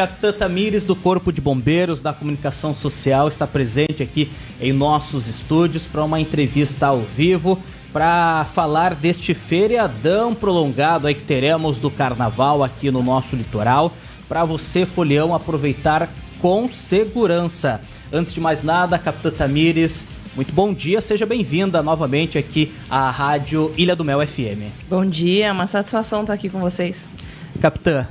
Capitã Tamires, do Corpo de Bombeiros da Comunicação Social, está presente aqui em nossos estúdios para uma entrevista ao vivo, para falar deste feriadão prolongado aí que teremos do Carnaval aqui no nosso litoral, para você, folião, aproveitar com segurança. Antes de mais nada, Capitã Tamires, muito bom dia, seja bem-vinda novamente aqui à Rádio Ilha do Mel FM. Bom dia, é uma satisfação estar aqui com vocês. Capitã,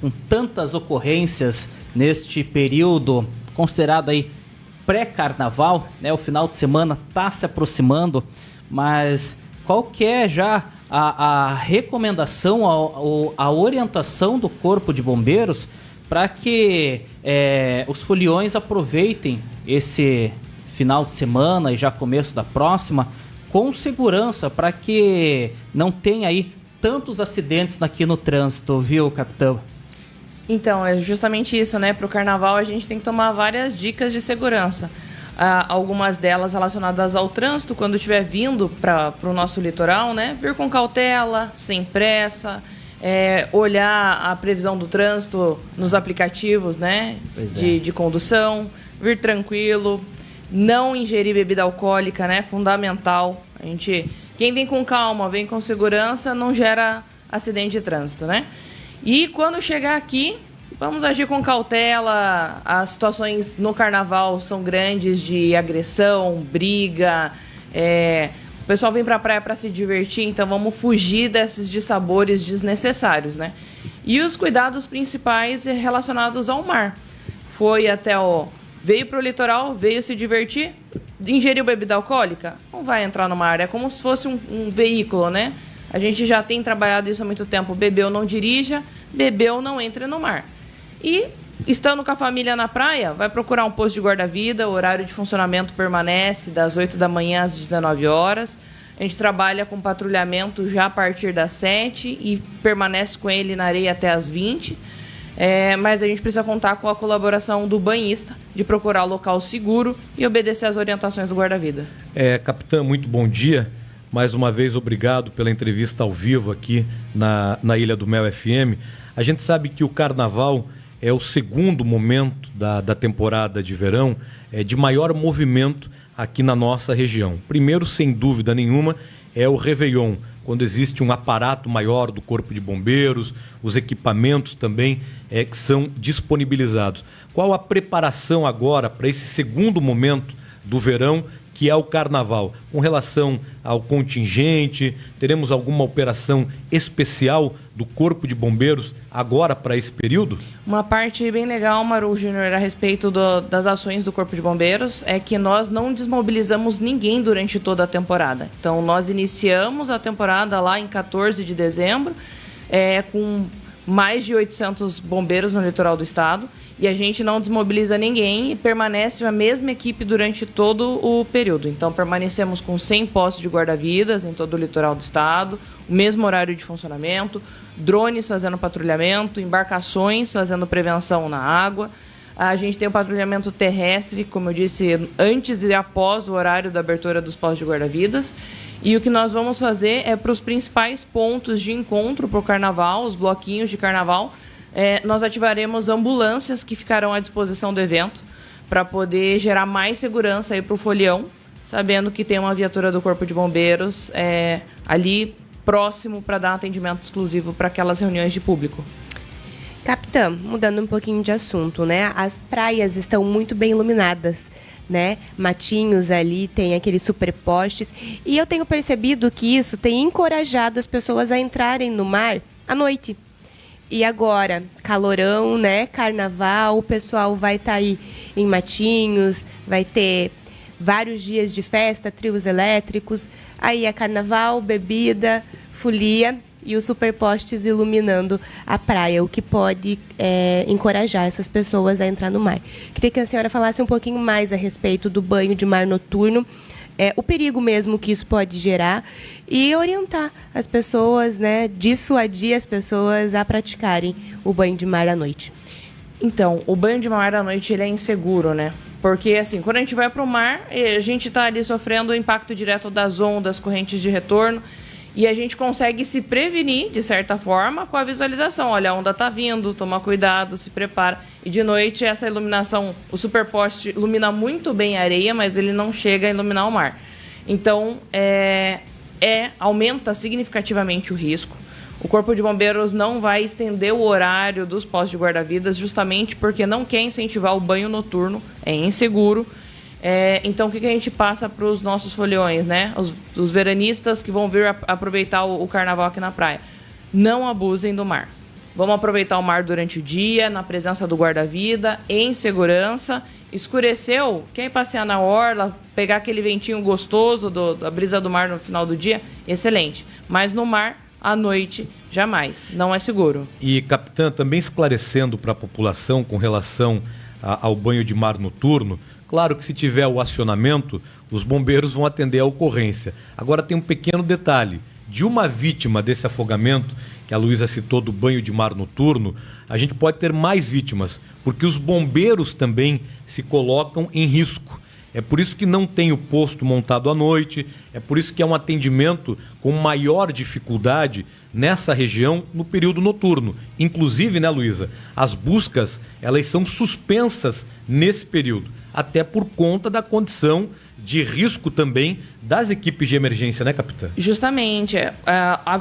com tantas ocorrências neste período considerado aí pré-carnaval, né? O final de semana está se aproximando, mas qual que é já a recomendação, a orientação do Corpo de Bombeiros para que os foliões aproveitem esse final de semana e já começo da próxima com segurança, para que não tenha aí tantos acidentes aqui no trânsito, viu, capitão? Então, é justamente isso, né? Para o carnaval a gente tem que tomar várias dicas de segurança. Algumas delas relacionadas ao trânsito, quando estiver vindo para o nosso litoral, né? Vir com cautela, sem pressa, olhar a previsão do trânsito nos aplicativos, né? De condução, vir tranquilo, não ingerir bebida alcoólica, né? Fundamental. Quem vem com calma, vem com segurança, não gera acidente de trânsito, né? E quando chegar aqui, vamos agir com cautela. As situações no carnaval são grandes de agressão, briga. O pessoal vem pra praia para se divertir, então vamos fugir desses dissabores desnecessários, né? E os cuidados principais relacionados ao mar. Veio para o litoral, veio se divertir, ingeriu bebida alcoólica, não vai entrar no mar. É como se fosse um veículo, né? A gente já tem trabalhado isso há muito tempo. Bebeu, não dirija, bebeu, não entre no mar. E, estando com a família na praia, vai procurar um posto de guarda-vida, o horário de funcionamento permanece das 8 da manhã às 19 horas. A gente trabalha com patrulhamento já a partir das 7 e permanece com ele na areia até as 20. Mas a gente precisa contar com a colaboração do banhista, de procurar local seguro e obedecer às orientações do guarda-vida. Capitã, muito bom dia. Mais uma vez, obrigado pela entrevista ao vivo aqui na Ilha do Mel FM. A gente sabe que o Carnaval é o segundo momento da temporada de verão de maior movimento aqui na nossa região. Primeiro, sem dúvida nenhuma, é o Réveillon, quando existe um aparato maior do Corpo de Bombeiros, os equipamentos também que são disponibilizados. Qual a preparação agora para esse segundo momento do verão, que é o Carnaval? Com relação ao contingente, teremos alguma operação especial do Corpo de Bombeiros agora para esse período? Uma parte bem legal, Maru Júnior, a respeito das ações do Corpo de Bombeiros é que nós não desmobilizamos ninguém durante toda a temporada. Então, nós iniciamos a temporada lá em 14 de dezembro, com mais de 800 bombeiros no litoral do estado, e a gente não desmobiliza ninguém e permanece a mesma equipe durante todo o período. Então, permanecemos com 100 postos de guarda-vidas em todo o litoral do estado, o mesmo horário de funcionamento, drones fazendo patrulhamento, embarcações fazendo prevenção na água. A gente tem o patrulhamento terrestre, como eu disse, antes e após o horário da abertura dos postos de guarda-vidas. E o que nós vamos fazer é para os principais pontos de encontro para o carnaval, os bloquinhos de carnaval, nós ativaremos ambulâncias que ficarão à disposição do evento para poder gerar mais segurança para o folião, sabendo que tem uma viatura do Corpo de Bombeiros ali próximo para dar atendimento exclusivo para aquelas reuniões de público. Capitã, mudando um pouquinho de assunto, né? As praias estão muito bem iluminadas, né? Matinhos ali, tem aqueles superpostes. E eu tenho percebido que isso tem encorajado as pessoas a entrarem no mar à noite. E agora, calorão, né? Carnaval, o pessoal vai estar aí em Matinhos, vai ter vários dias de festa, trios elétricos. Aí é carnaval, bebida, folia e os superpostes iluminando a praia, o que pode encorajar essas pessoas a entrar no mar. Queria que a senhora falasse um pouquinho mais a respeito do banho de mar noturno, o perigo mesmo que isso pode gerar e orientar as pessoas, né, dissuadir as pessoas a praticarem o banho de mar à noite. Então, o banho de mar à noite ele é inseguro, né? Porque, assim, quando a gente vai para o mar, a gente está ali sofrendo o impacto direto das ondas, correntes de retorno. E a gente consegue se prevenir, de certa forma, com a visualização. Olha, a onda está vindo, toma cuidado, se prepara. E de noite, essa iluminação, o superposte ilumina muito bem a areia, mas ele não chega a iluminar o mar. Então, aumenta significativamente o risco. O Corpo de Bombeiros não vai estender o horário dos postos de guarda-vidas justamente porque não quer incentivar o banho noturno, é inseguro. Então, o que a gente passa para os nossos foliões, né? Os veranistas que vão vir aproveitar o carnaval aqui na praia. Não abusem do mar. Vamos aproveitar o mar durante o dia, na presença do guarda-vida, em segurança. Escureceu, quer ir passear na orla, pegar aquele ventinho gostoso da brisa do mar no final do dia, excelente. Mas no mar, à noite, jamais. Não é seguro. E, capitã, também esclarecendo para a população com relação ao banho de mar noturno, claro que se tiver o acionamento, os bombeiros vão atender a ocorrência. Agora tem um pequeno detalhe. De uma vítima desse afogamento, que a Luísa citou do banho de mar noturno, a gente pode ter mais vítimas, porque os bombeiros também se colocam em risco. É por isso que não tem o posto montado à noite, é por isso que é um atendimento com maior dificuldade nessa região no período noturno. Inclusive, né, Luísa, as buscas, elas são suspensas nesse período, até por conta da condição de risco também das equipes de emergência, né, capitã? Justamente.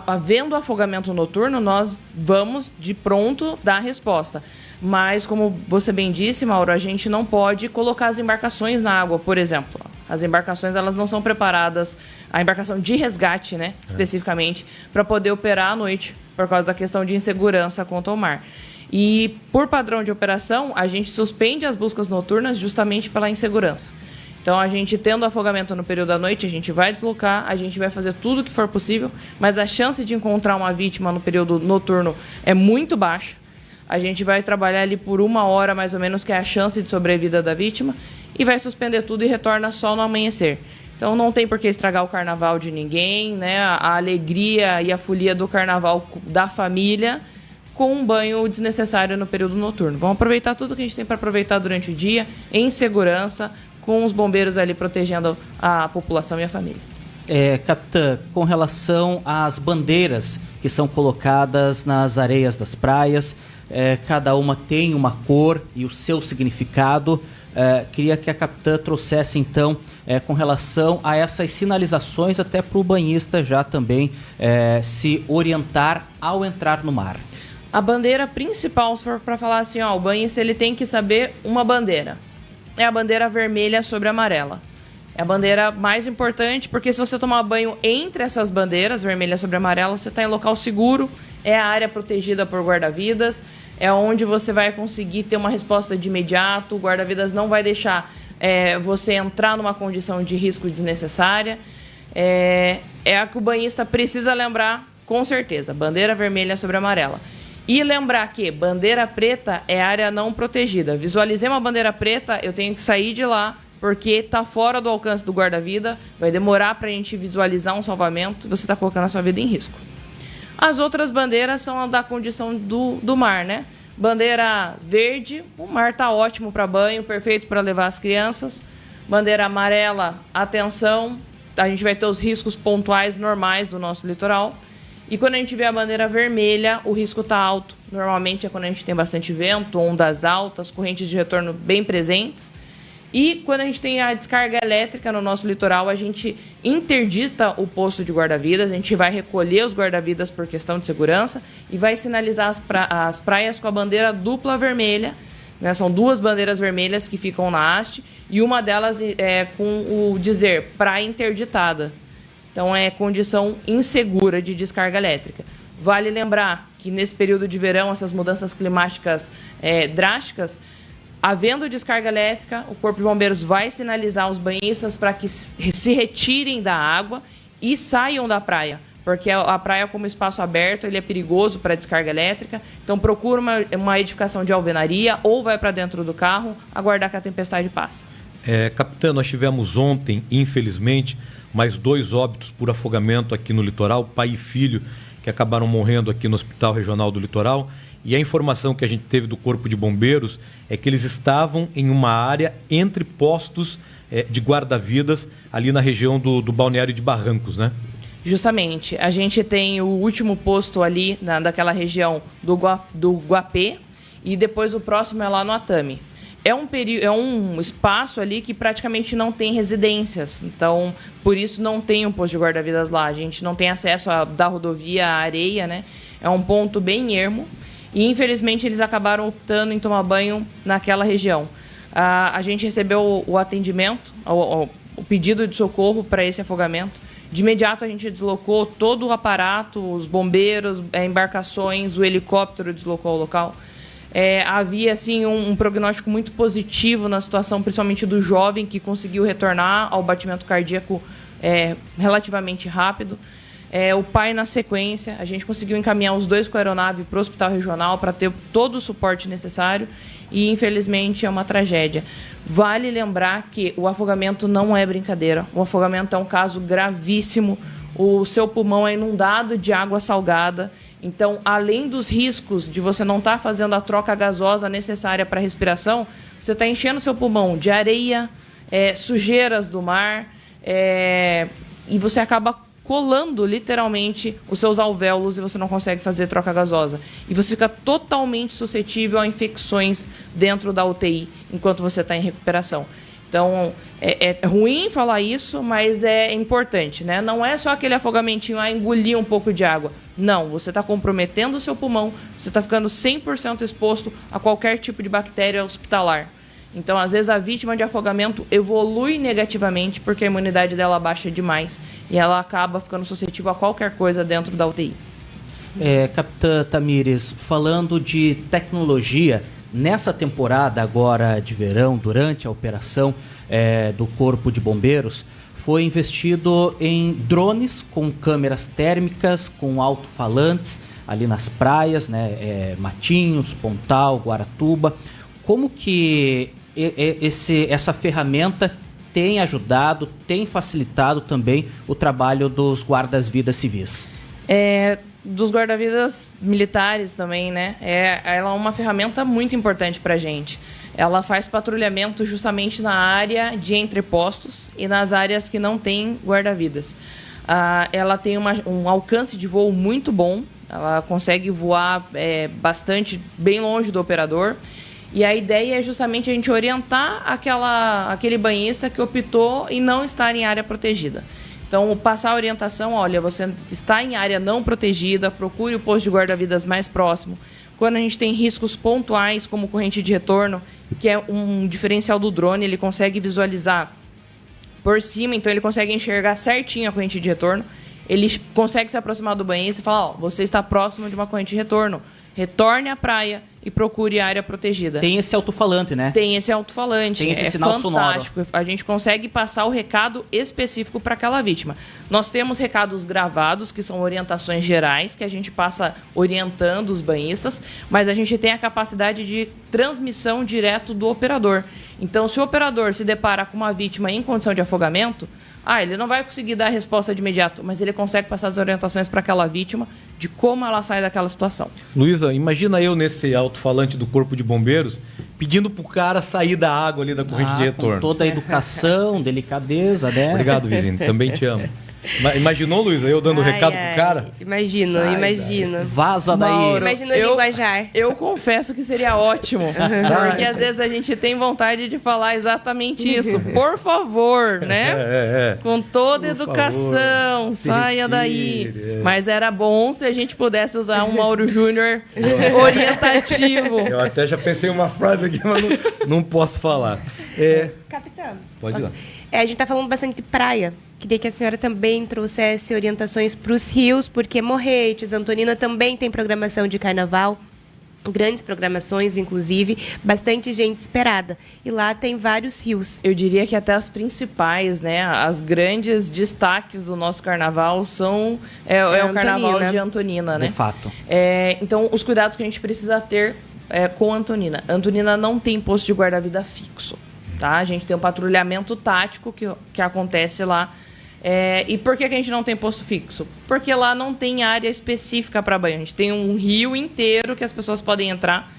Havendo afogamento noturno, nós vamos de pronto dar a resposta. Mas, como você bem disse, Mauro, a gente não pode colocar as embarcações na água, por exemplo. As embarcações, elas não são preparadas, a embarcação de resgate, né, especificamente, para poder operar à noite, por causa da questão de insegurança quanto ao mar. E, por padrão de operação, a gente suspende as buscas noturnas justamente pela insegurança. Então, a gente tendo afogamento no período da noite, a gente vai deslocar, a gente vai fazer tudo o que for possível, mas a chance de encontrar uma vítima no período noturno é muito baixa. A gente vai trabalhar ali por 1 hora, mais ou menos, que é a chance de sobrevida da vítima, e vai suspender tudo e retorna só no amanhecer. Então, não tem por que estragar o carnaval de ninguém, né? A alegria e a folia do carnaval da família com um banho desnecessário no período noturno. Vamos aproveitar tudo que a gente tem para aproveitar durante o dia, em segurança, com os bombeiros ali protegendo a população e a família. Capitã, com relação às bandeiras que são colocadas nas areias das praias, cada uma tem uma cor e o seu significado. Queria que a capitã trouxesse, então, com relação a essas sinalizações, até para o banhista já também se orientar ao entrar no mar. A bandeira principal, se for para falar assim, o banhista ele tem que saber uma bandeira. É a bandeira vermelha sobre a amarela. É a bandeira mais importante, porque se você tomar banho entre essas bandeiras, vermelha sobre amarela, você está em local seguro, é a área protegida por guarda-vidas, é onde você vai conseguir ter uma resposta de imediato, o guarda-vidas não vai deixar você entrar numa condição de risco desnecessária. É a que o banhista precisa lembrar, com certeza, bandeira vermelha sobre amarela. E lembrar que bandeira preta é área não protegida. Visualizei uma bandeira preta, eu tenho que sair de lá, porque está fora do alcance do guarda-vida, vai demorar para a gente visualizar um salvamento, você está colocando a sua vida em risco. As outras bandeiras são a da condição do mar, né? Bandeira verde, o mar está ótimo para banho, perfeito para levar as crianças. Bandeira amarela, atenção, a gente vai ter os riscos pontuais normais do nosso litoral. E quando a gente vê a bandeira vermelha, o risco está alto. Normalmente é quando a gente tem bastante vento, ondas altas, correntes de retorno bem presentes. E quando a gente tem a descarga elétrica no nosso litoral, a gente interdita o posto de guarda-vidas, a gente vai recolher os guarda-vidas por questão de segurança e vai sinalizar as praias com a bandeira dupla vermelha, né? São 2 bandeiras vermelhas que ficam na haste e uma delas é com o dizer praia interditada. Então, é condição insegura de descarga elétrica. Vale lembrar que, nesse período de verão, essas mudanças climáticas drásticas, havendo descarga elétrica, o Corpo de Bombeiros vai sinalizar os banhistas para que se retirem da água e saiam da praia, porque a praia, como espaço aberto, ele é perigoso para descarga elétrica. Então, procura uma edificação de alvenaria ou vai para dentro do carro aguardar que a tempestade passe. Capitã, nós tivemos ontem, infelizmente, mais 2 óbitos por afogamento aqui no litoral, pai e filho, que acabaram morrendo aqui no Hospital Regional do Litoral. E a informação que a gente teve do Corpo de Bombeiros é que eles estavam em uma área entre postos de guarda-vidas ali na região do Balneário de Barrancos, né? Justamente. A gente tem o último posto ali, daquela região do Guapê, e depois o próximo é lá no Atami. É um espaço ali que praticamente não tem residências. Então, por isso não tem um posto de guarda-vidas lá. A gente não tem acesso da rodovia à areia, né? É um ponto bem ermo. E, infelizmente, eles acabaram optando em tomar banho naquela região. A gente recebeu o atendimento, o pedido de socorro para esse afogamento. De imediato, a gente deslocou todo o aparato, os bombeiros, embarcações, o helicóptero deslocou ao local. Havia assim, um prognóstico muito positivo na situação, principalmente do jovem, que conseguiu retornar ao batimento cardíaco relativamente rápido. O pai, na sequência, a gente conseguiu encaminhar os 2 com a aeronave para o hospital regional para ter todo o suporte necessário e, infelizmente, é uma tragédia. Vale lembrar que o afogamento não é brincadeira. O afogamento é um caso gravíssimo. O seu pulmão é inundado de água salgada. Então, além dos riscos de você não estar fazendo a troca gasosa necessária para a respiração, você está enchendo seu pulmão de areia, sujeiras do mar, e você acaba colando literalmente os seus alvéolos e você não consegue fazer troca gasosa. E você fica totalmente suscetível a infecções dentro da UTI enquanto você está em recuperação. Então, é ruim falar isso, mas é importante, né? Não é só aquele afogamentinho, engolir um pouco de água. Não, você está comprometendo o seu pulmão, você está ficando 100% exposto a qualquer tipo de bactéria hospitalar. Então, às vezes, a vítima de afogamento evolui negativamente porque a imunidade dela baixa demais e ela acaba ficando suscetível a qualquer coisa dentro da UTI. Capitã Tamires, falando de tecnologia, nessa temporada agora de verão, durante a operação do Corpo de Bombeiros, foi investido em drones com câmeras térmicas, com alto-falantes ali nas praias, né, Matinhos, Pontal, Guaratuba. Como que essa ferramenta tem ajudado, tem facilitado também o trabalho dos guardas-vidas civis? Dos guarda-vidas militares também, né? Ela é uma ferramenta muito importante para a gente. Ela faz patrulhamento justamente na área de entrepostos e nas áreas que não tem guarda-vidas. Ela tem um alcance de voo muito bom, ela consegue voar bastante, bem longe do operador. E a ideia é justamente a gente orientar aquele banhista que optou em não estar em área protegida. Então, passar a orientação, olha, você está em área não protegida, procure o posto de guarda-vidas mais próximo. Quando a gente tem riscos pontuais, como corrente de retorno, que é um diferencial do drone, ele consegue visualizar por cima, então ele consegue enxergar certinho a corrente de retorno. Ele consegue se aproximar do banhista e falar, você está próximo de uma corrente de retorno. Retorne à praia e procure a área protegida. Tem esse alto-falante, né? Tem esse alto-falante. Tem esse sinal fantástico. Sonoro. A gente consegue passar o recado específico para aquela vítima. Nós temos recados gravados, que são orientações gerais, que a gente passa orientando os banhistas, mas a gente tem a capacidade de transmissão direto do operador. Então, se o operador se depara com uma vítima em condição de afogamento, ele não vai conseguir dar a resposta de imediato, mas ele consegue passar as orientações para aquela vítima de como ela sai daquela situação. Luísa, imagina eu nesse alto-falante do Corpo de Bombeiros pedindo pro cara sair da água ali da corrente de retorno. Com toda a educação, delicadeza, né? Obrigado, vizinho. Também te amo. Imaginou, Luísa, eu dando recado pro cara? Imagino. Vaza daí. Mauro, Imagina o linguajar. Eu confesso que seria ótimo, porque às vezes a gente tem vontade de falar exatamente isso. Por favor, né? Com toda educação, saia daí. Mas era bom se a gente pudesse usar um Mauro Júnior orientativo. Eu até já pensei uma frase aqui, mas não posso falar. Capitão. Pode ir lá. A gente está falando bastante de praia. Queria que a senhora também trouxesse orientações para os rios, porque Morretes, Antonina também tem programação de carnaval, grandes programações, inclusive, bastante gente esperada. E lá tem vários rios. Eu diria que até as principais, né? As grandes destaques do nosso carnaval são o carnaval de Antonina, né? De fato. Então, os cuidados que a gente precisa ter com Antonina. Antonina não tem posto de guarda-vida fixo, tá? A gente tem um patrulhamento tático que acontece lá. E por que a gente não tem posto fixo? Porque lá não tem área específica para banho. A gente tem um rio inteiro que as pessoas podem entrar.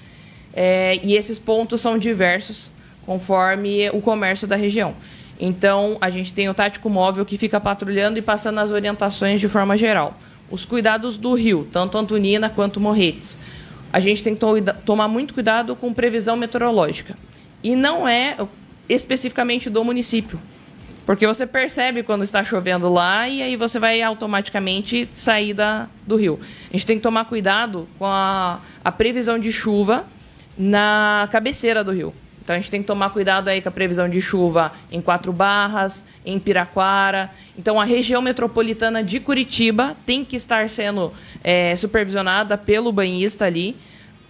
E esses pontos são diversos, conforme o comércio da região. Então, a gente tem o tático móvel que fica patrulhando e passando as orientações de forma geral. Os cuidados do rio, tanto Antonina quanto Morretes. A gente tem que tomar muito cuidado com previsão meteorológica. E não é especificamente do município. Porque você percebe quando está chovendo lá e aí você vai automaticamente sair do rio. A gente tem que tomar cuidado com a previsão de chuva na cabeceira do rio. Então, a gente tem que tomar cuidado aí com a previsão de chuva em 4 Barras, em Piraquara. Então, a região metropolitana de Curitiba tem que estar sendo supervisionada pelo banhista ali,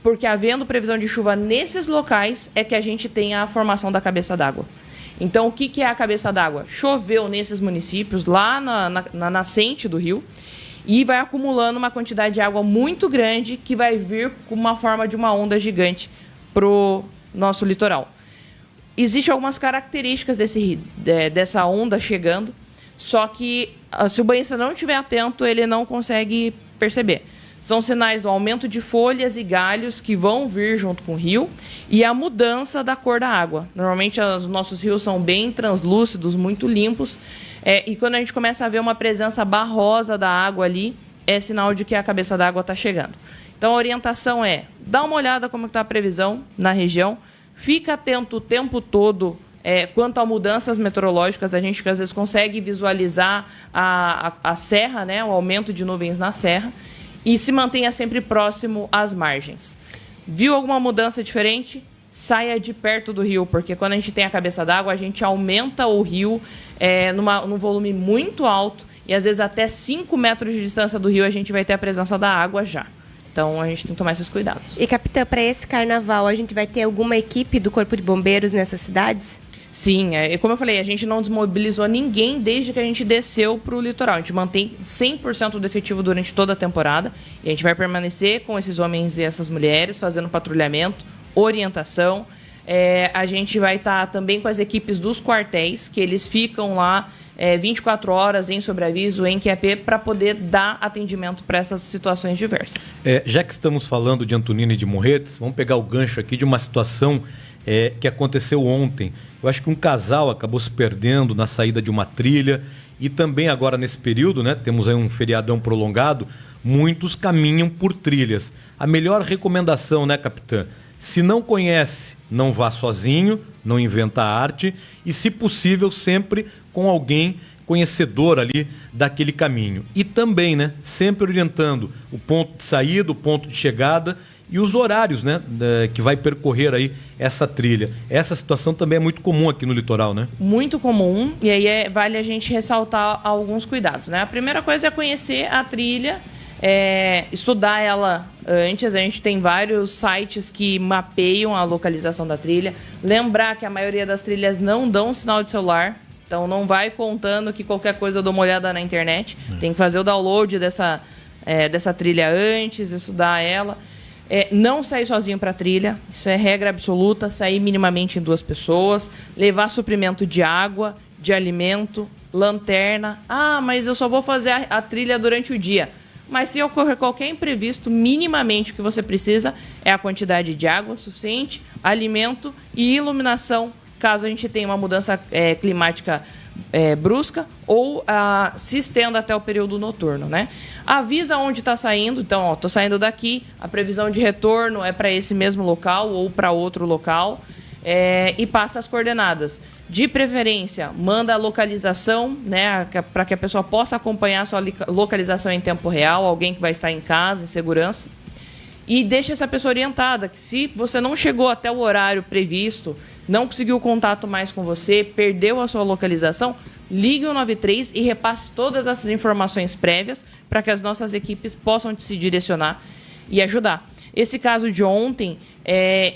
porque havendo previsão de chuva nesses locais é que a gente tem a formação da cabeça d'água. Então, o que é a cabeça d'água? Choveu nesses municípios, lá na nascente do rio, e vai acumulando uma quantidade de água muito grande que vai vir com uma forma de uma onda gigante para o nosso litoral. Existem algumas características dessa onda chegando, só que se o banhista não estiver atento, ele não consegue perceber. São sinais do aumento de folhas e galhos que vão vir junto com o rio e a mudança da cor da água. Normalmente, os nossos rios são bem translúcidos, muito limpos, e quando a gente começa a ver uma presença barrosa da água ali, é sinal de que a cabeça d'água está chegando. Então, a orientação é, dá uma olhada como está a previsão na região, fica atento o tempo todo quanto a mudanças meteorológicas, a gente às vezes consegue visualizar a serra, né, o aumento de nuvens na serra, e se mantenha sempre próximo às margens. Viu alguma mudança diferente? Saia de perto do rio, porque quando a gente tem a cabeça d'água, a gente aumenta o rio num volume muito alto, e às vezes até 5 metros de distância do rio a gente vai ter a presença da água já. Então, a gente tem que tomar esses cuidados. E, capitã, para esse carnaval, a gente vai ter alguma equipe do Corpo de Bombeiros nessas cidades? Sim, como eu falei, a gente não desmobilizou ninguém desde que a gente desceu para o litoral. A gente mantém 100% do efetivo durante toda a temporada e a gente vai permanecer com esses homens e essas mulheres fazendo patrulhamento, orientação. A gente vai estar também com as equipes dos quartéis, que eles ficam lá 24 horas em sobreaviso, em QAP, para poder dar atendimento para essas situações diversas. Já que estamos falando de Antonina e de Morretes, vamos pegar o gancho aqui de uma situação que aconteceu ontem. Eu acho que um casal acabou se perdendo na saída de uma trilha e também agora nesse período, né, temos aí um feriadão prolongado, muitos caminham por trilhas. A melhor recomendação, né, capitã? Se não conhece, não vá sozinho, não inventa arte e, se possível, sempre com alguém conhecedor ali daquele caminho. E também, né, sempre orientando o ponto de saída, o ponto de chegada e os horários, né, que vai percorrer aí essa trilha. Essa situação também é muito comum aqui no litoral, né? Muito comum, e aí vale a gente ressaltar alguns cuidados, né? A primeira coisa é conhecer a trilha, estudar ela antes. A gente tem vários sites que mapeiam a localização da trilha. Lembrar que a maioria das trilhas não dão sinal de celular, então não vai contando que qualquer coisa eu dou uma olhada na internet. Tem que fazer o download dessa trilha antes, estudar ela. Não sair sozinho para a trilha, isso é regra absoluta. Sair minimamente em 2 pessoas, levar suprimento de água, de alimento, lanterna. Mas eu só vou fazer a trilha durante o dia. Mas se ocorrer qualquer imprevisto, minimamente o que você precisa é a quantidade de água suficiente, alimento e iluminação, caso a gente tenha uma mudança climática brusca ou se estenda até o período noturno, né? Avisa onde está saindo. Então, estou saindo daqui, a previsão de retorno é para esse mesmo local ou para outro local, e passa as coordenadas. De preferência, manda a localização, né, para que a pessoa possa acompanhar a sua localização em tempo real, alguém que vai estar em casa, em segurança. E deixa essa pessoa orientada, que se você não chegou até o horário previsto, não conseguiu contato mais com você, perdeu a sua localização, ligue o 93 e repasse todas essas informações prévias para que as nossas equipes possam se direcionar e ajudar. Esse caso de ontem,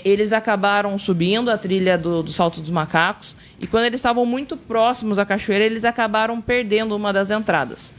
eles acabaram subindo a trilha do Salto dos Macacos e quando eles estavam muito próximos à cachoeira, eles acabaram perdendo uma das entradas.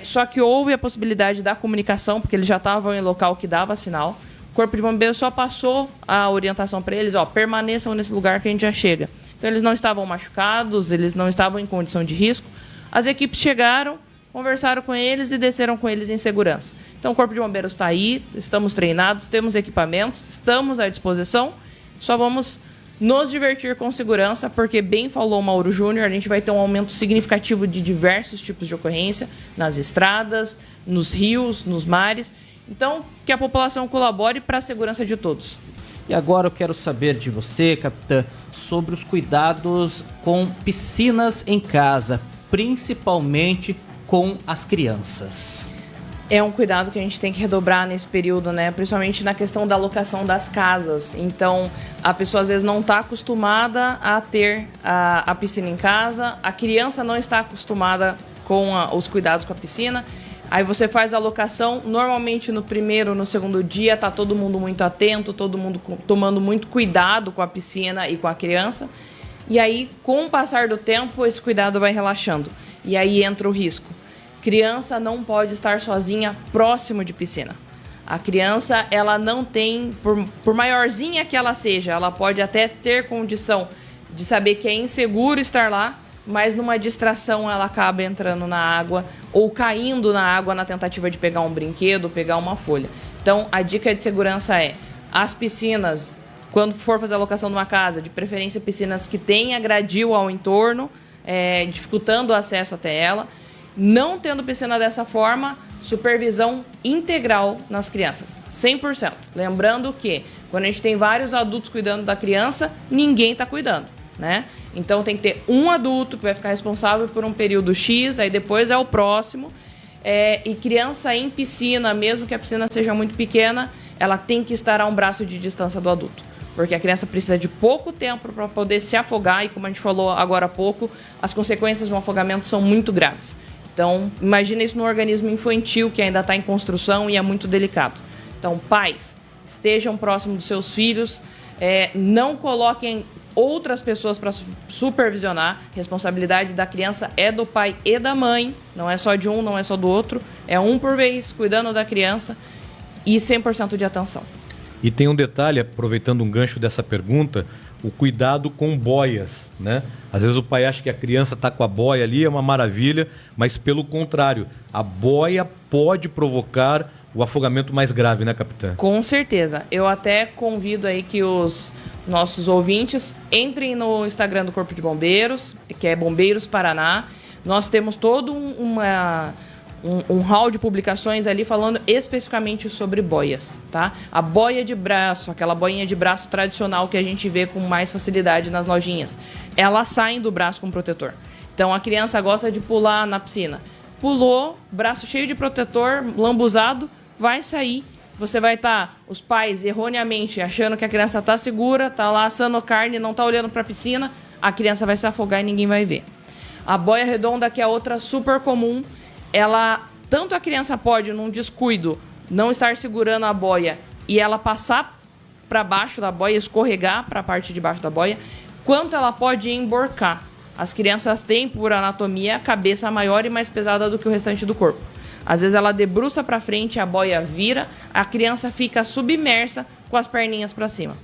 Só que houve a possibilidade da comunicação, porque eles já estavam em local que dava sinal. O Corpo de Bombeiros só passou a orientação para eles, permaneçam nesse lugar que a gente já chega. Então, eles não estavam machucados, eles não estavam em condição de risco. As equipes chegaram, conversaram com eles e desceram com eles em segurança. Então, o Corpo de Bombeiros está aí, estamos treinados, temos equipamentos, estamos à disposição, só vamos nos divertir com segurança, porque bem falou o Mauro Júnior, a gente vai ter um aumento significativo de diversos tipos de ocorrência nas estradas, nos rios, nos mares. Então, que a população colabore para a segurança de todos. E agora eu quero saber de você, capitã, sobre os cuidados com piscinas em casa, principalmente com as crianças. É um cuidado que a gente tem que redobrar nesse período, né? Principalmente na questão da locação das casas. Então, a pessoa às vezes não está acostumada a ter a piscina em casa, a criança não está acostumada com os cuidados com a piscina. Aí você faz a locação, normalmente no primeiro, no segundo dia, tá todo mundo muito atento, todo mundo tomando muito cuidado com a piscina e com a criança. E aí, com o passar do tempo, esse cuidado vai relaxando. E aí entra o risco. Criança não pode estar sozinha próximo de piscina. A criança, ela não tem, por maiorzinha que ela seja, ela pode até ter condição de saber que é inseguro estar lá, mas numa distração ela acaba entrando na água ou caindo na água na tentativa de pegar um brinquedo, pegar uma folha. Então, a dica de segurança é: as piscinas, quando for fazer a locação de uma casa, de preferência piscinas que tenha gradil ao entorno, dificultando o acesso até ela. Não tendo piscina dessa forma, supervisão integral nas crianças, 100%. Lembrando que quando a gente tem vários adultos cuidando da criança, ninguém está cuidando, né? Então tem que ter um adulto que vai ficar responsável por um período X, aí depois é o próximo. E criança em piscina, mesmo que a piscina seja muito pequena, ela tem que estar a um braço de distância do adulto. Porque a criança precisa de pouco tempo para poder se afogar e, como a gente falou agora há pouco, as consequências de um afogamento são muito graves. Então, imagina isso no organismo infantil que ainda está em construção e é muito delicado. Então, pais, estejam próximos dos seus filhos, não coloquem outras pessoas para supervisionar. Responsabilidade da criança é do pai e da mãe, não é só de um, não é só do outro. É um por vez, cuidando da criança e 100% de atenção. E tem um detalhe, aproveitando um gancho dessa pergunta, o cuidado com boias, né? Às vezes o pai acha que a criança está com a boia ali, é uma maravilha, mas pelo contrário, a boia pode provocar o afogamento mais grave, né, capitã? Com certeza. Eu até convido aí que os nossos ouvintes entrem no Instagram do Corpo de Bombeiros, que é Bombeiros Paraná. Nós temos todo um hall de publicações ali falando especificamente sobre boias, tá? A boia de braço, aquela boinha de braço tradicional que a gente vê com mais facilidade nas lojinhas, elas saem do braço com protetor. Então a criança gosta de pular na piscina. Pulou, braço cheio de protetor, lambuzado, vai sair. Você vai estar, os pais erroneamente achando que a criança está segura, está lá assando carne, não está olhando para a piscina, a criança vai se afogar e ninguém vai ver. A boia redonda, que é outra super comum, ela, tanto a criança pode, num descuido, não estar segurando a boia e ela passar para baixo da boia, escorregar para a parte de baixo da boia, quanto ela pode emborcar. As crianças têm, por anatomia, a cabeça maior e mais pesada do que o restante do corpo. Às vezes ela debruça para frente, a boia vira, a criança fica submersa com as perninhas para cima.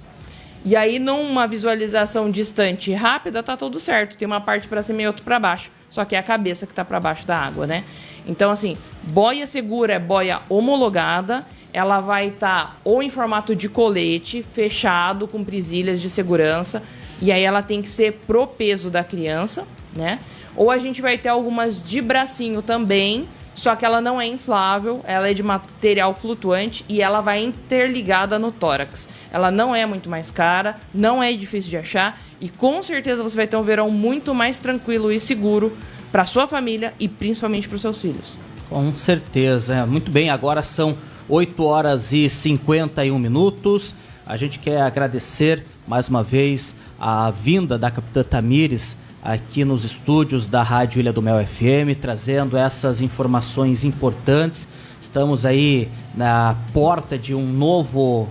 E aí, numa visualização distante e rápida, tá tudo certo. Tem uma parte para cima e outra para baixo. Só que é a cabeça que tá para baixo da água, né? Então, assim, boia segura é boia homologada. Ela vai estar ou em formato de colete, fechado, com presilhas de segurança. E aí ela tem que ser pro peso da criança, né? Ou a gente vai ter algumas de bracinho também, só que ela não é inflável, ela é de material flutuante e ela vai interligada no tórax. Ela não é muito mais cara, não é difícil de achar e com certeza você vai ter um verão muito mais tranquilo e seguro para sua família e principalmente para os seus filhos. Com certeza. Muito bem, agora são 8 horas e 51 minutos. A gente quer agradecer mais uma vez a vinda da capitã Tamires aqui nos estúdios da Rádio Ilha do Mel FM, trazendo essas informações importantes. Estamos aí na porta de um novo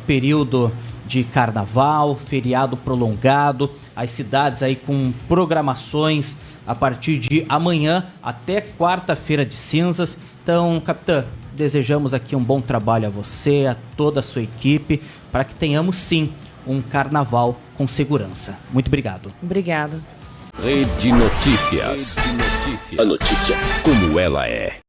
período de carnaval, feriado prolongado, as cidades aí com programações a partir de amanhã até quarta-feira de cinzas. Então, capitã, desejamos aqui um bom trabalho a você, a toda a sua equipe, para que tenhamos sim um carnaval com segurança. Muito obrigado. Obrigada. Rede Notícias. A notícia como ela é.